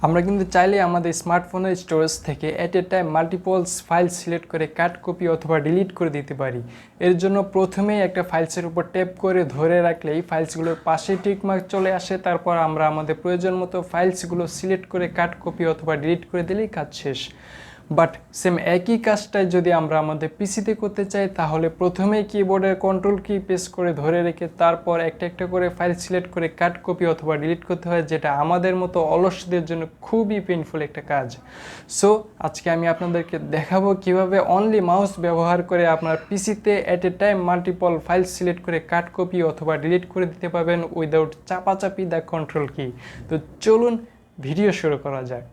আমরা কিন্তু চাইলে আমাদের স্মার্টফোনের স্টোরেজ থেকে at a time multiples file select করে কাট কপি অথবা ডিলিট করে দিতে পারি। এর জন্য প্রথমেই একটা ফাইলসের উপর ট্যাপ করে ধরে রাখলেই ফাইলসগুলোর পাশে টিকমার্ক চলে আসে। তারপর আমরা আমাদের প্রয়োজন মতো ফাইলসগুলো সিলেক্ট করে কাট কপি অথবা ডিলিট করে দিলেই কাজ শেষ। বাট সেম একই কাজটাই যদি আমরা আমাদের পিসিতে করতে চাই, তাহলে প্রথমেই কিবোর্ডের কন্ট্রোল কি প্রেস করে ধরে রেখে তারপর একটা একটা করে ফাইল সিলেক্ট করে কাট কপি অথবা ডিলিট করতে হয়, যেটা আমাদের মতো অলসদের জন্য খুবই পেইনফুল একটা কাজ। সো আজকে আমি আপনাদেরকে দেখাবো কিভাবে অনলি মাউস ব্যবহার করে আপনার পিসিতে at a time multiple file select করে কাট কপি অথবা ডিলিট করে দিতে পারবেন উইদাউট চাপাচাপি দ্য কন্ট্রোল কি। তো চলুন ভিডিও শুরু করা যাক।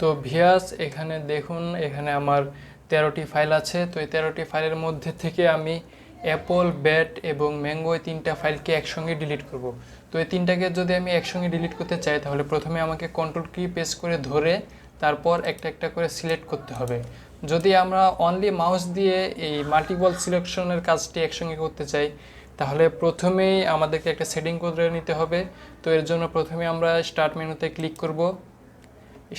তো ভিয়াস, এখানে দেখুন, এখানে আমার 13টি ফাইল আছে। তো এই 13টি ফাইলের মধ্যে থেকে আমি অ্যাপল, ব্যাট এবং ম্যাঙ্গো এই 3টা ফাইলকে একসঙ্গে ডিলিট করব। তো এই 3টাকে যদি আমি একসঙ্গে ডিলিট করতে চাই, তাহলে প্রথমে আমাকে কন্ট্রোল কি প্রেস করে ধরে তারপর একটা একটা করে সিলেক্ট করতে হবে। যদি আমরা অনলি মাউস দিয়ে এই মাল্টিপল সিলেকশনের কাজটি একসঙ্গে করতে চাই, তাহলে প্রথমেই আমাদেরকে একটা সেটিং করে নিতে হবে। তো এর জন্য প্রথমে আমরা স্টার্ট মেনুতে ক্লিক করব।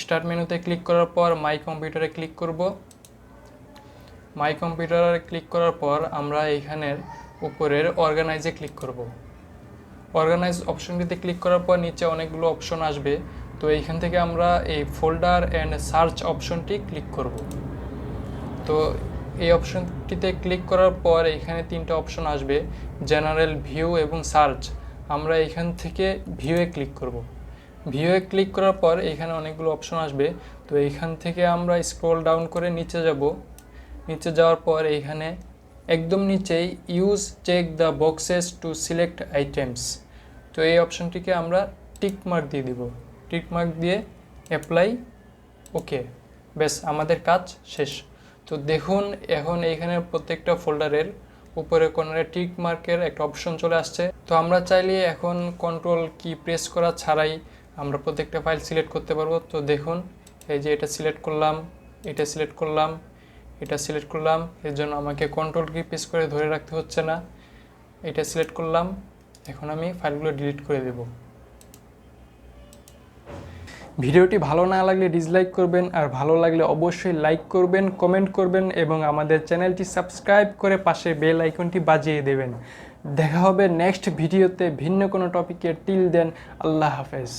স্টার্ট মেনুতে ক্লিক করার পর মাই কম্পিউটারে ক্লিক করব। মাই কম্পিউটারে ক্লিক করার পর আমরা এইখানের উপরের অর্গানাইজে ক্লিক করব। অর্গানাইজ অপশনটিতে ক্লিক করার পর নিচে অনেকগুলো অপশন আসবে। তো এইখান থেকে আমরা এই ফোল্ডার অ্যান্ড সার্চ অপশনটি ক্লিক করব। তো এই অপশনটিতে ক্লিক করার পর এখানে 3টা অপশন আসবে, জেনারেল, ভিউ এবং সার্চ। আমরা এখান থেকে ভিউয়ে ক্লিক করব। ভিউয়ে ক্লিক করার পর এখানে অনেকগুলো অপশন আসবে। তো এইখান থেকে আমরা স্ক্রল ডাউন করে নিচে যাব। নিচে যাওয়ার পর এইখানে একদম নিচেই use check the boxes to select items, তো এই অপশনটিকে আমরা টিক মার্ক দিয়ে দিব। টিক মার্ক দিয়ে অ্যাপ্লাই, ওকে, বেশ, আমাদের কাজ শেষ। তো দেখুন, এখন এইখানে প্রত্যেকটা ফোল্ডারের উপরে কর্নারে টিক মার্কের একটা অপশন চলে আসছে। তো আমরা চাইলে এখন কন্ট্রোল কি প্রেস করা ছাড়াই আমরা প্রত্যেকটা ফাইল সিলেক্ট করতে পারবো। তো দেখুন, এই যে এটা সিলেক্ট করলাম, এটা সিলেক্ট করলাম, এটা সিলেক্ট করলাম। এর জন্য আমাকে কন্ট্রোল কি প্রেস করে ধরে রাখতে হচ্ছে না। এটা সিলেক্ট করলাম, এখন আমি ফাইলগুলো ডিলিট করে দেব। ভিডিওটি ভালো না লাগলে ডিসলাইক করবেন, আর ভালো লাগলে অবশ্যই লাইক করবেন, কমেন্ট করবেন এবং আমাদের চ্যানেলটি সাবস্ক্রাইব করে পাশে বেল আইকনটি বাজিয়ে দেবেন। দেখা হবে নেক্সট ভিডিওতে ভিন্ন কোনো টপিকে। টিল দেন, আল্লাহ হাফেজ।